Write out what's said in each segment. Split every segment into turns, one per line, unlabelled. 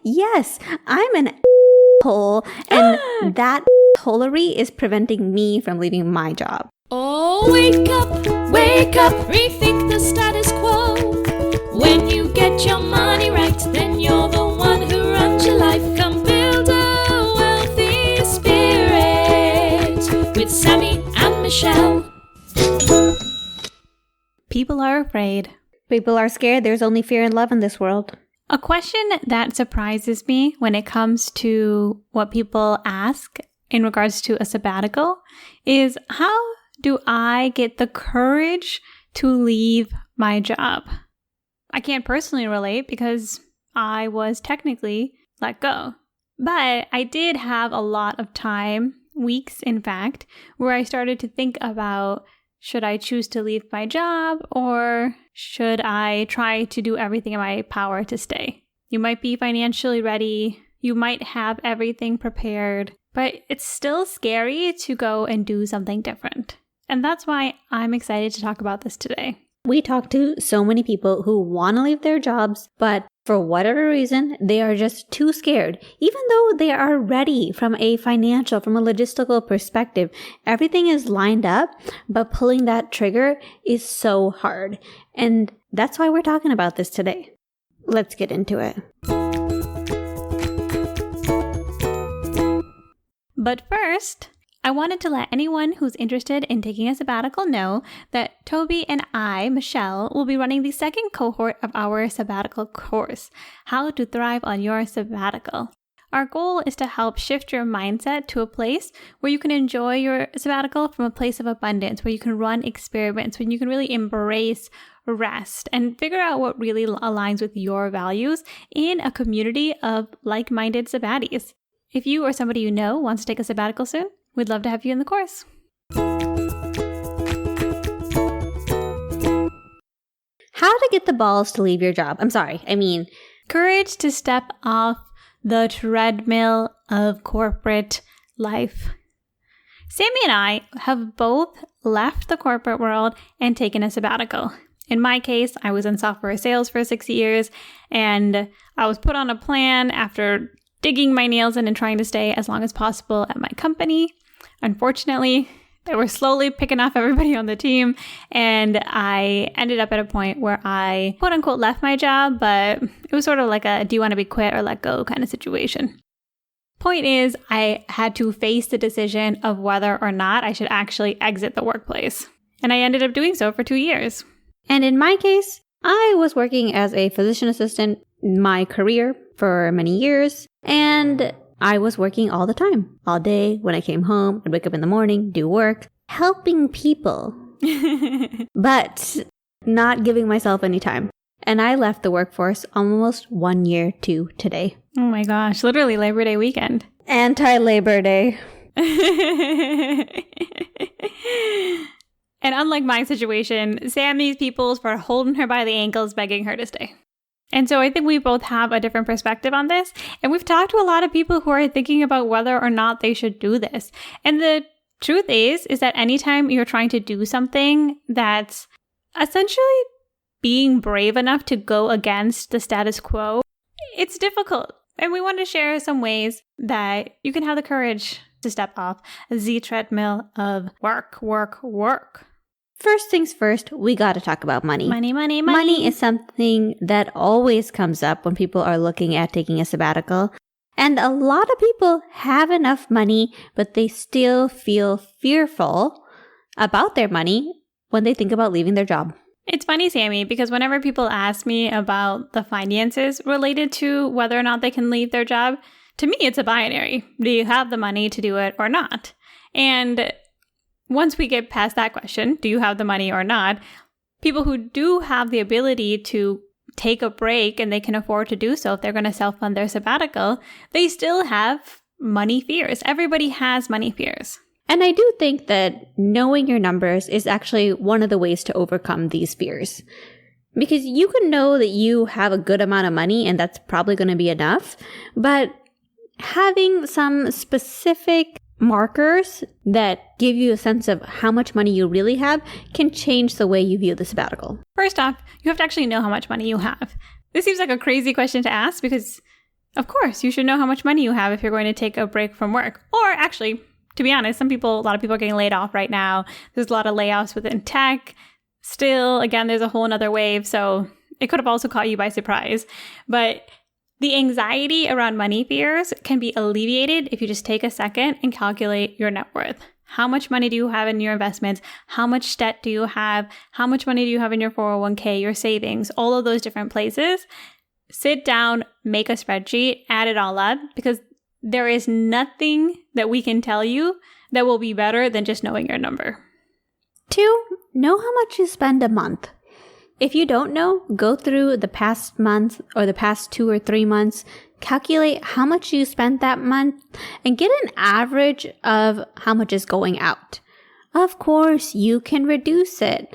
Yes, I'm an hole, and that holery is preventing me from leaving my job.
Oh, wake up, rethink the status quo. When you get your money right, then you're the one who runs your life. Come build a wealthy spirit with Sammy and Michelle.
People are afraid.
People are scared. There's only fear and love in this world.
A question that surprises me when it comes to what people ask in regards to a sabbatical is, how do I get the courage to leave my job? I can't personally relate because I was technically let go. But I did have a lot of time, weeks in fact, where I started to think about, should I choose to leave my job or should I try to do everything in my power to stay? You might be financially ready, you might have everything prepared, but it's still scary to go and do something different. And that's why I'm excited to talk about this today.
We talk to so many people who want to leave their jobs, but for whatever reason, they are just too scared. Even though they are ready from a financial, from a logistical perspective, everything is lined up, but pulling that trigger is so hard. And that's why we're talking about this today. Let's get into it.
But first, I wanted to let anyone who's interested in taking a sabbatical know that Toby and I, Michelle, will be running the second cohort of our sabbatical course, How to Thrive on Your Sabbatical. Our goal is to help shift your mindset to a place where you can enjoy your sabbatical from a place of abundance, where you can run experiments, when you can really embrace rest and figure out what really aligns with your values in a community of like-minded sabbaties. If you or somebody you know wants to take a sabbatical soon, we'd love to have you in the course.
How to get the balls to leave your job.
Courage to step off the treadmill of corporate life. Sammy and I have both left the corporate world and taken a sabbatical. In my case, I was in software sales for 6 years, and I was put on a plan after digging my nails in and trying to stay as long as possible at my company. Unfortunately, they were slowly picking off everybody on the team, and I ended up at a point where I quote unquote left my job, but it was sort of like a do you want to be quit or let go kind of situation. Point is, I had to face the decision of whether or not I should actually exit the workplace. And I ended up doing so for 2 years.
And in my case, I was working as a physician assistant in my career for many years, and I was working all the time, all day. When I came home, I'd wake up in the morning, do work, helping people, but not giving myself any time. And I left the workforce almost 1 year to today.
Oh my gosh, literally Labor Day weekend.
Anti-Labor Day.
And unlike my situation, Sammy's peoples were holding her by the ankles, begging her to stay. And so I think we both have a different perspective on this. And we've talked to a lot of people who are thinking about whether or not they should do this. And the truth is that anytime you're trying to do something that's essentially being brave enough to go against the status quo, it's difficult. And we want to share some ways that you can have the courage to step off the treadmill of work.
First things first, we got to talk about money.
Money.
Money is something that always comes up when people are looking at taking a sabbatical. And a lot of people have enough money, but they still feel fearful about their money when they think about leaving their job.
It's funny, Sammy, because whenever people ask me about the finances related to whether or not they can leave their job, to me, it's a binary. Do you have the money to do it or not? And once we get past that question, do you have the money or not? People who do have the ability to take a break and they can afford to do so if they're going to self-fund their sabbatical, they still have money fears. Everybody has money fears.
And I do think that knowing your numbers is actually one of the ways to overcome these fears. Because you can know that you have a good amount of money and that's probably going to be enough, but having some specific markers that give you a sense of how much money you really have can change the way you view the sabbatical.
First off, you have to actually know how much money you have. This seems like a crazy question to ask because Of course, you should know how much money you have if you're going to take a break from work. Or actually, to be honest, a lot of people are getting laid off right now. There's a lot of layoffs within tech. Still, again, there's a whole another wave, so it could have also caught you by surprise. But the anxiety around money fears can be alleviated if you just take a second and calculate your net worth. How much money do you have in your investments? How much debt do you have? How much money do you have in your 401k, your savings, all of those different places? Sit down, make a spreadsheet, add it all up, because there is nothing that we can tell you that will be better than just knowing your number.
2, know how much you spend a month. If you don't know, go through the past month or the past 2 or 3 months, calculate how much you spent that month, and get an average of how much is going out. Of course, you can reduce it,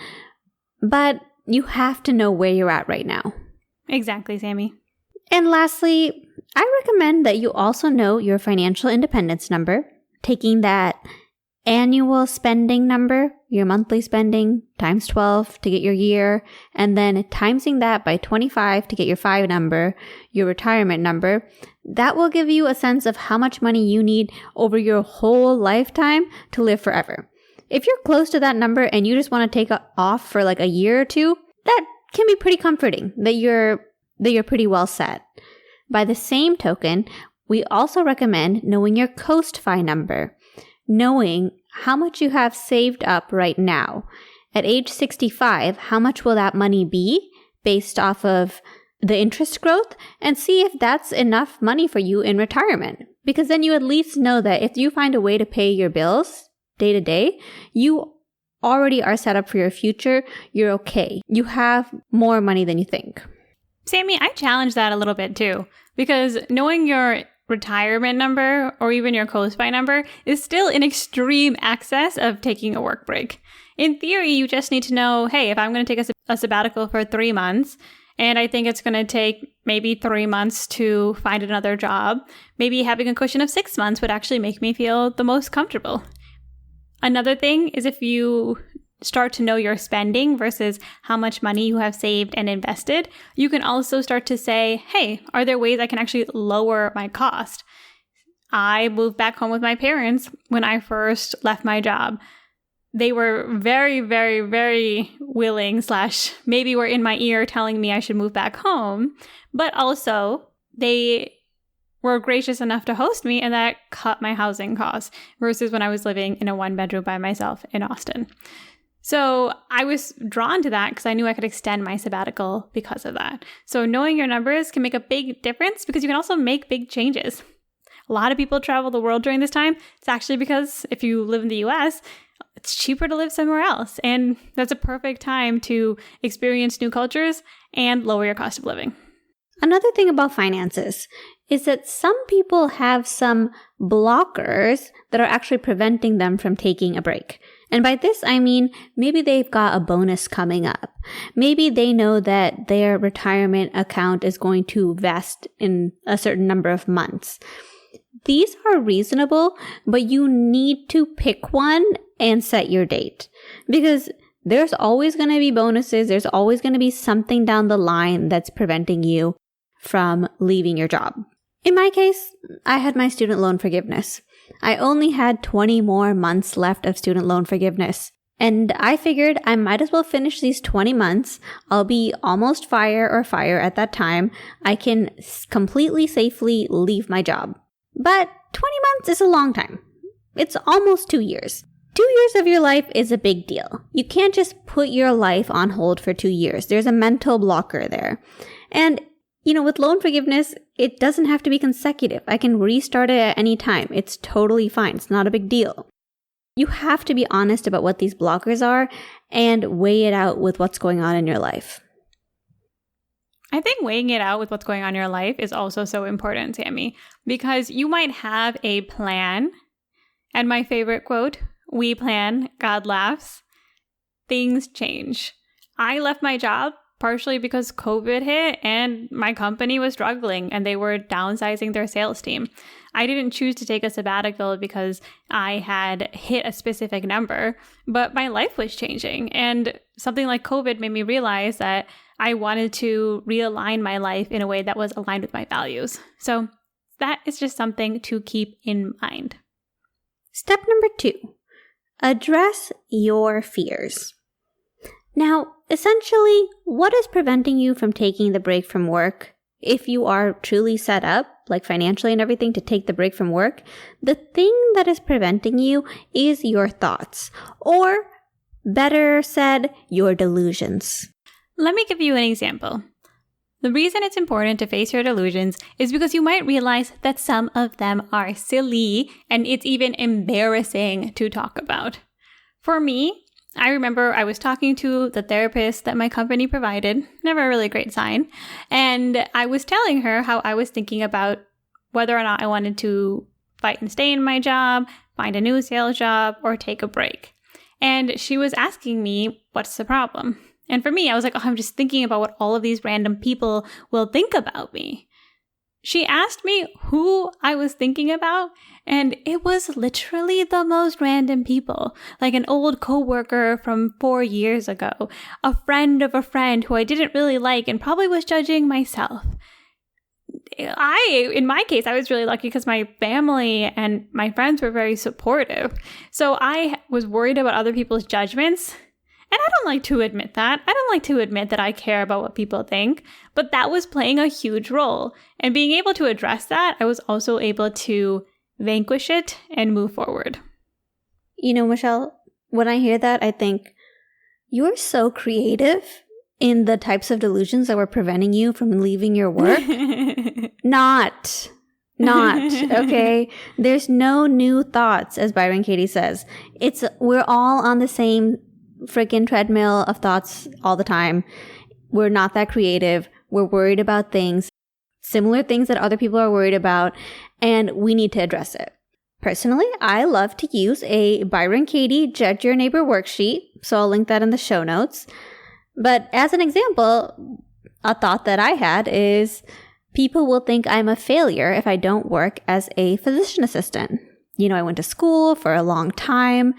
but you have to know where you're at right now.
Exactly, Sammy.
And lastly, I recommend that you also know your financial independence number, taking that annual spending number, your monthly spending, times 12 to get your year, and then timesing that by 25 to get your 5 number, your retirement number. That will give you a sense of how much money you need over your whole lifetime to live forever. If you're close to that number and you just want to take off for like a year or two, that can be pretty comforting that you're pretty well set. By the same token, we also recommend knowing your Coast-Fi number, knowing how much you have saved up right now. At age 65, how much will that money be based off of the interest growth, and see if that's enough money for you in retirement. Because then you at least know that if you find a way to pay your bills day to day, you already are set up for your future. You're okay. You have more money than you think.
Sammy, I challenge that a little bit too, because knowing your retirement number or even your Coast-Fi number is still in extreme excess of taking a work break. In theory, you just need to know, hey, if I'm going to take a sabbatical for 3 months, and I think it's going to take maybe 3 months to find another job, maybe having a cushion of 6 months would actually make me feel the most comfortable. Another thing is if you start to know your spending versus how much money you have saved and invested, you can also start to say, hey, are there ways I can actually lower my cost? I moved back home with my parents when I first left my job. They were very, very, very willing / maybe were in my ear telling me I should move back home. But also, they were gracious enough to host me, and that cut my housing costs versus when I was living in a 1-bedroom by myself in Austin. So I was drawn to that because I knew I could extend my sabbatical because of that. So knowing your numbers can make a big difference because you can also make big changes. A lot of people travel the world during this time. It's actually because if you live in the US, it's cheaper to live somewhere else. And that's a perfect time to experience new cultures and lower your cost of living.
Another thing about finances is that some people have some blockers that are actually preventing them from taking a break. And by this, I mean, maybe they've got a bonus coming up. Maybe they know that their retirement account is going to vest in a certain number of months. These are reasonable, but you need to pick one and set your date. Because there's always going to be bonuses. There's always going to be something down the line that's preventing you from leaving your job. In my case, I had my student loan forgiveness. I only had 20 more months left of student loan forgiveness. And I figured I might as well finish these 20 months. I'll be almost fire at that time. I can completely safely leave my job. But 20 months is a long time. It's almost 2 years. 2 years of your life is a big deal. You can't just put your life on hold for 2 years. There's a mental blocker there. And with loan forgiveness, it doesn't have to be consecutive. I can restart it at any time. It's totally fine. It's not a big deal. You have to be honest about what these blockers are and weigh it out with what's going on in your life.
I think weighing it out with what's going on in your life is also so important, Sammy, because you might have a plan. And my favorite quote, we plan, God laughs. Things change. I left my job partially because COVID hit and my company was struggling and they were downsizing their sales team. I didn't choose to take a sabbatical because I had hit a specific number, but my life was changing. And something like COVID made me realize that I wanted to realign my life in a way that was aligned with my values. So that is just something to keep in mind.
Step number 2, address your fears. Now, essentially, what is preventing you from taking the break from work? If you are truly set up, like financially and everything, to take the break from work, the thing that is preventing you is your thoughts, or better said, your delusions.
Let me give you an example. The reason it's important to face your delusions is because you might realize that some of them are silly and it's even embarrassing to talk about. For me, I remember I was talking to the therapist that my company provided, never a really great sign, and I was telling her how I was thinking about whether or not I wanted to fight and stay in my job, find a new sales job, or take a break. And she was asking me, what's the problem? And for me, I was like, I'm just thinking about what all of these random people will think about me. She asked me who I was thinking about, and it was literally the most random people, like an old coworker from 4 years ago, a friend of a friend who I didn't really like and probably was judging myself. In my case, I was really lucky because my family and my friends were very supportive. So I was worried about other people's judgments. And I don't like to admit that. I don't like to admit that I care about what people think, but that was playing a huge role. And being able to address that, I was also able to vanquish it and move forward.
You know, Michelle, when I hear that, I think you're so creative in the types of delusions that were preventing you from leaving your work. Not, okay? There's no new thoughts, as Byron Katie says. We're all on the same freaking treadmill of thoughts all the time. We're not that creative. We're worried about things, similar things that other people are worried about, and we need to address it. Personally, I love to use a Byron Katie Judge Your Neighbor worksheet, so I'll link that in the show notes. But as an example, a thought that I had is people will think I'm a failure if I don't work as a physician assistant. You know, I went to school for a long time.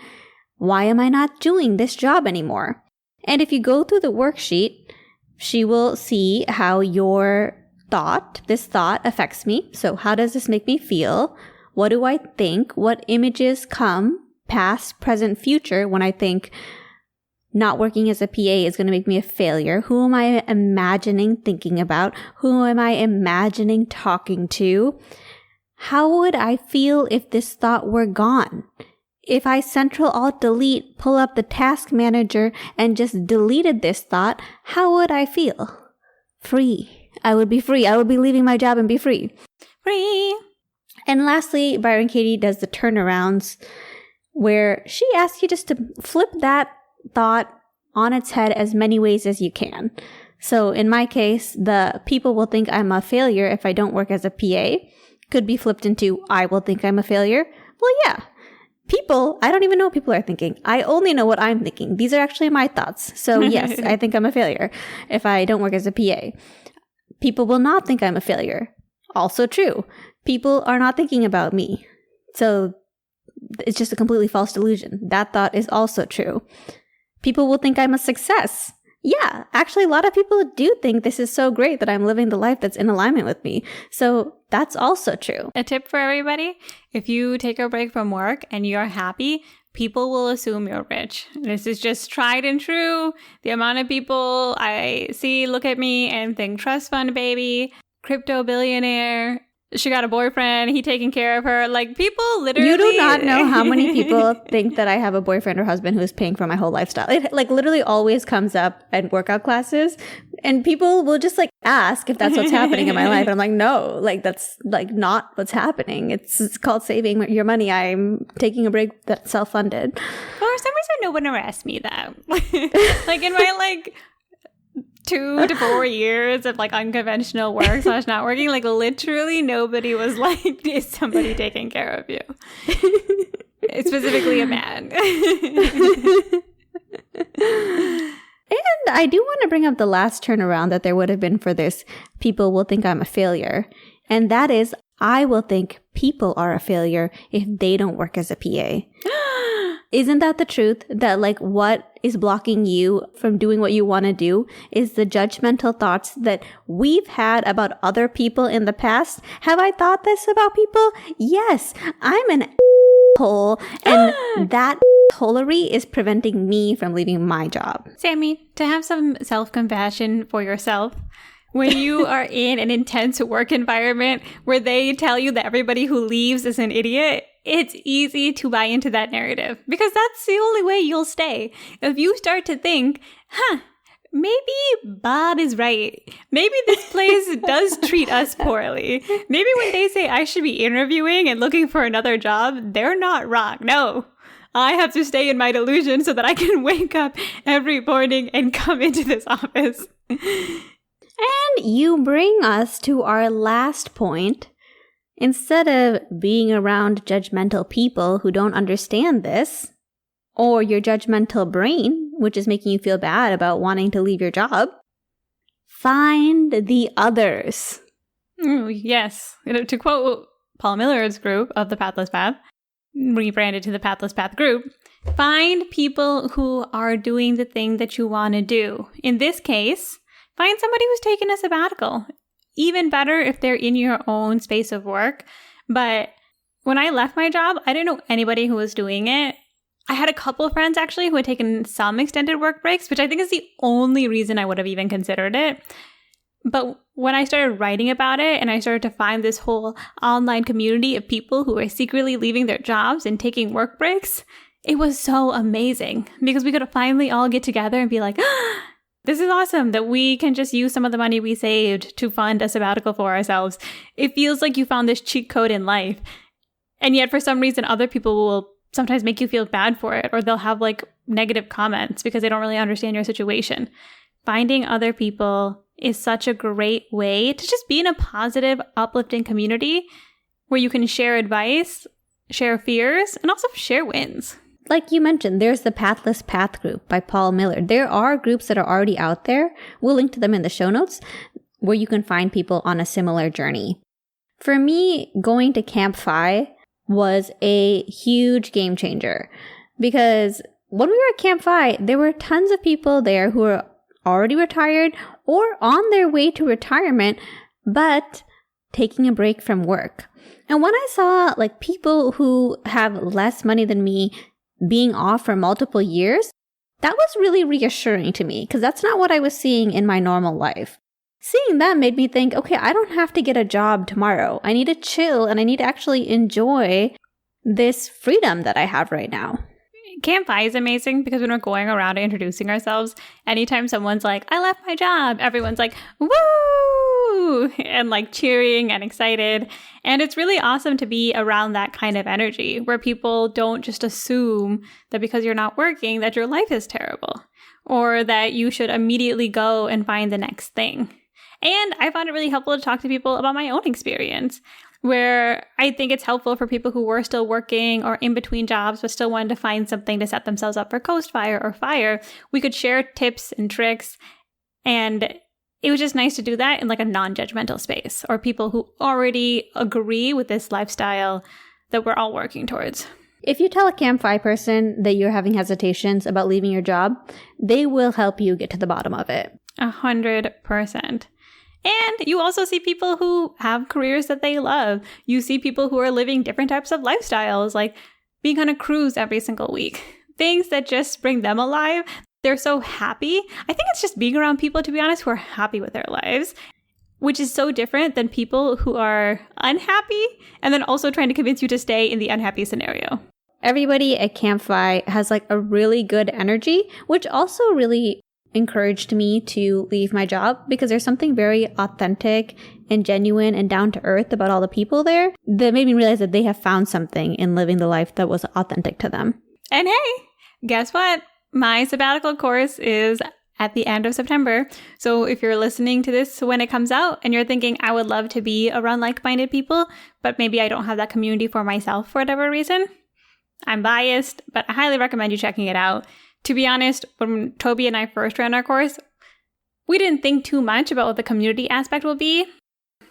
Why am I not doing this job anymore? And if you go through the worksheet, she will see how this thought affects me. So how does this make me feel? What do I think? What images come, past, present, future, when I think not working as a PA is going to make me a failure? Who am I imagining thinking about? Who am I imagining talking to? How would I feel if this thought were gone? If I Ctrl-Alt-Delete, pull up the task manager and just deleted this thought, how would I feel? Free. I would be free. I would be leaving my job and be free.
Free.
And lastly, Byron Katie does the turnarounds where she asks you just to flip that thought on its head as many ways as you can. So in my case, the people will think I'm a failure if I don't work as a PA could be flipped into I will think I'm a failure. Well, yeah. People, I don't even know what people are thinking. I only know what I'm thinking. These are actually my thoughts. So yes, I think I'm a failure if I don't work as a PA. People will not think I'm a failure. Also true. People are not thinking about me. So it's just a completely false delusion. That thought is also true. People will think I'm a success. Yeah, actually a lot of people do think this is so great that I'm living the life that's in alignment with me. So that's also true.
A tip for everybody, if you take a break from work and you're happy, people will assume you're rich. This is just tried and true. The amount of people I see look at me and think trust fund baby, crypto billionaire, she got a boyfriend, he taking care of her. Like, people literally...
You do not know how many people think that I have a boyfriend or husband who's paying for my whole lifestyle. It like literally always comes up at workout classes, and people will just like ask if that's what's happening in my life. And I'm like, no, like that's like not what's happening. It's called saving your money. I'm taking a break that's self-funded.
For some reason, no one ever asked me that. Like in my like 2 to 4 years of like unconventional work / not working, like literally nobody was like, is somebody taking care of you? Specifically a man.
And I do want to bring up the last turnaround that there would have been for this. People will think I'm a failure. And that is, I will think people are a failure if they don't work as a PA. Isn't that the truth? That like what is blocking you from doing what you want to do is the judgmental thoughts that we've had about other people in the past. Have I thought this about people? Yes, I'm an hole, and that holery is preventing me from leaving my job.
Sammy, to have some self-compassion for yourself, when you are in an intense work environment where they tell you that everybody who leaves is an idiot, it's easy to buy into that narrative because that's the only way you'll stay. If you start to think, maybe Bob is right. Maybe this place does treat us poorly. Maybe when they say I should be interviewing and looking for another job, they're not wrong. No, I have to stay in my delusion so that I can wake up every morning and come into this office.
And you bring us to our last point. Instead of being around judgmental people who don't understand this, or your judgmental brain, which is making you feel bad about wanting to leave your job, find the others.
Yes. To quote Paul Miller's group of the Pathless Path, rebranded to the Pathless Path group, find people who are doing the thing that you want to do. In this case, find somebody who's taken a sabbatical. Even better if they're in your own space of work. But when I left my job, I didn't know anybody who was doing it. I had a couple of friends actually who had taken some extended work breaks, which I think is the only reason I would have even considered it. But when I started writing about it and I started to find this whole online community of people who are secretly leaving their jobs and taking work breaks, it was so amazing because we could finally all get together and be like, this is awesome that we can just use some of the money we saved to fund a sabbatical for ourselves. It feels like you found this cheat code in life. And yet for some reason, other people will sometimes make you feel bad for it, or they'll have like negative comments because they don't really understand your situation. Finding other people is such a great way to just be in a positive, uplifting community where you can share advice, share fears, and also share wins.
Like you mentioned, there's the Pathless Path group by Paul Miller. There are groups that are already out there. We'll link to them in the show notes where you can find people on a similar journey. For me, going to Camp Phi was a huge game changer because when we were at Camp Phi, there were tons of people there who were already retired or on their way to retirement, but taking a break from work. And when I saw like people who have less money than me being off for multiple years, that was really reassuring to me because that's not what I was seeing in my normal life. Seeing that made me think, okay, I don't have to get a job tomorrow. I need to chill and I need to actually enjoy this freedom that I have right now.
Camp Phi is amazing because when we're going around and introducing ourselves, anytime someone's like, I left my job, everyone's like, woo! And like cheering and excited. And it's really awesome to be around that kind of energy where people don't just assume that because you're not working that your life is terrible or that you should immediately go and find the next thing. And I found it really helpful to talk to people about my own experience, where I think it's helpful for people who were still working or in between jobs but still wanted to find something to set themselves up for coast fire or fire. We could share tips and tricks, and it was just nice to do that in like a non-judgmental space, or people who already agree with this lifestyle that we're all working towards.
If you tell a Camp Phi person that you're having hesitations about leaving your job, they will help you get to the bottom of it.
100%. And you also see people who have careers that they love. You see people who are living different types of lifestyles, like being on a cruise every single week. Things that just bring them alive. They're so happy. I think it's just being around people, to be honest, who are happy with their lives, which is so different than people who are unhappy and then also trying to convince you to stay in the unhappy scenario.
Everybody at Camp Phi has like a really good energy, which also really encouraged me to leave my job because there's something very authentic and genuine and down to earth about all the people there that made me realize that they have found something in living the life that was authentic to them.
And hey, guess what? My sabbatical course is at the end of September. So if you're listening to this when it comes out and you're thinking, I would love to be around like-minded people, but maybe I don't have that community for myself for whatever reason, I'm biased, but I highly recommend you checking it out. To be honest, when Toby and I first ran our course, we didn't think too much about what the community aspect will be.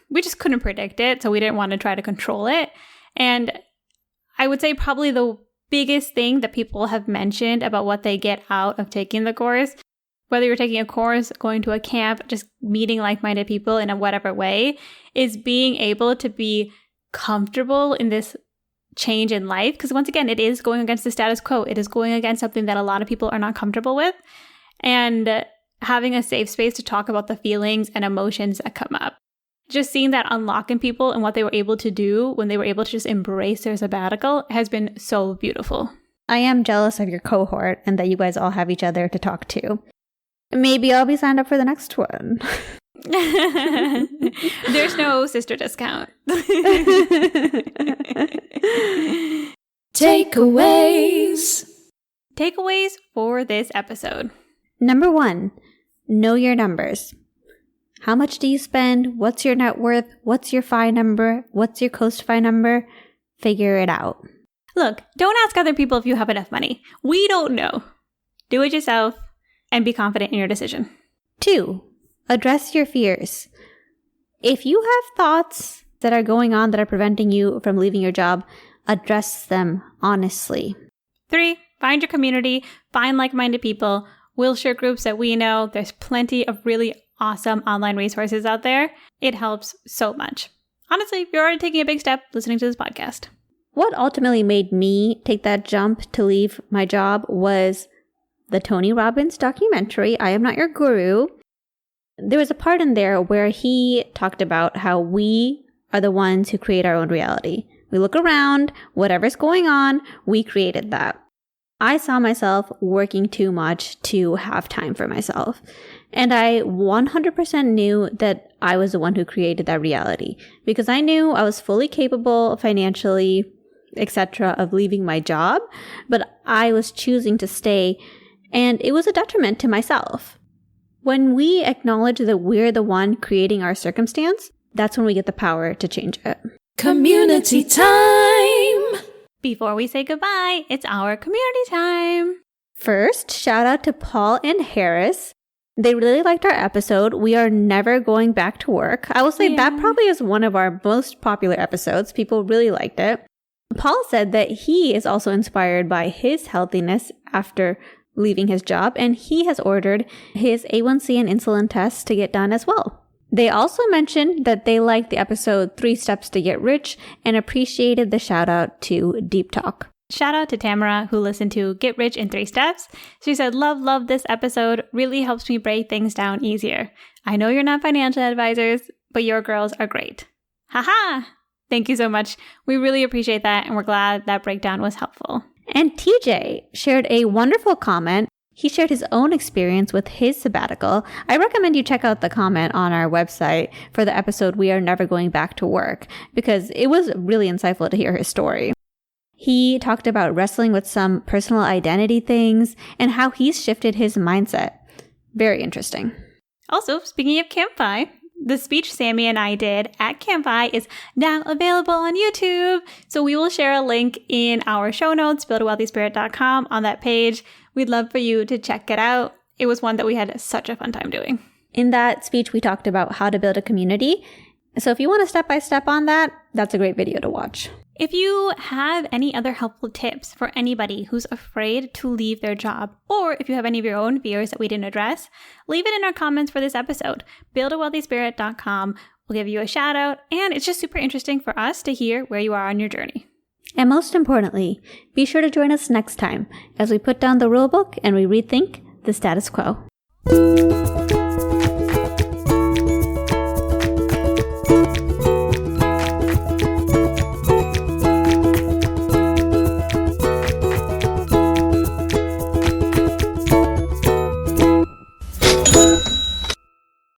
We just couldn't predict it, so we didn't want to try to control it. And I would say probably the biggest thing that people have mentioned about what they get out of taking the course, whether you're taking a course, going to a camp, just meeting like-minded people in a whatever way, is being able to be comfortable in this change in life. Because once again, it is going against the status quo. It is going against something that a lot of people are not comfortable with. And having a safe space to talk about the feelings and emotions that come up. Just seeing that unlock in people and what they were able to do when they were able to just embrace their sabbatical has been so beautiful.
I am jealous of your cohort and that you guys all have each other to talk to. Maybe I'll be signed up for the next one.
There's no sister discount.
Takeaways.
Takeaways for this episode.
Number 1, know your numbers. How much do you spend? What's your net worth? What's your FI number? What's your Coast-Fi number? Figure it out.
Look, don't ask other people if you have enough money. We don't know. Do it yourself and be confident in your decision.
2, address your fears. If you have thoughts that are going on that are preventing you from leaving your job, address them honestly.
3, find your community, find like-minded people. We'll share groups that we know. There's plenty of really awesome online resources out there. It helps so much. Honestly, you're already taking a big step listening to this podcast.
What ultimately made me take that jump to leave my job was the Tony Robbins documentary, I Am Not Your Guru. There was a part in there where he talked about how we are the ones who create our own reality. We look around, whatever's going on, we created that. I saw myself working too much to have time for myself. And I 100% knew that I was the one who created that reality because I knew I was fully capable financially, etc., of leaving my job, but I was choosing to stay, and it was a detriment to myself. When we acknowledge that we're the one creating our circumstance, that's when we get the power to change it.
Community time!
Before we say goodbye, it's our community time.
First, shout out to Paul and Harris. They really liked our episode. We are never going back to work. I will say that probably is one of our most popular episodes. People really liked it. Paul said that he is also inspired by his healthiness after leaving his job, and he has ordered his A1C and insulin tests to get done as well. They also mentioned that they liked the episode 3 Steps to Get Rich and appreciated the shout out to Deep Talk.
Shout out to Tamara, who listened to Get Rich in 3 Steps. She said, love this episode. Really helps me break things down easier. I know you're not financial advisors, but your girls are great. Haha! Thank you so much. We really appreciate that, and we're glad that breakdown was helpful.
And TJ shared a wonderful comment. He shared his own experience with his sabbatical. I recommend you check out the comment on our website for the episode We Are Never Going Back to Work, because it was really insightful to hear his story. He talked about wrestling with some personal identity things and how he's shifted his mindset. Very interesting.
Also, speaking of Campfi, the speech Sammy and I did at Campfi is now available on YouTube. So we will share a link in our show notes, buildawealthyspirit.com, on that page. We'd love for you to check it out. It was one that we had such a fun time doing.
In that speech, we talked about how to build a community. So if you want a step-by-step on that, that's a great video to watch.
If you have any other helpful tips for anybody who's afraid to leave their job, or if you have any of your own fears that we didn't address, leave it in our comments for this episode. buildawealthyspirit.com will give you a shout out, and it's just super interesting for us to hear where you are on your journey.
And most importantly, be sure to join us next time as we put down the rulebook and we rethink the status quo.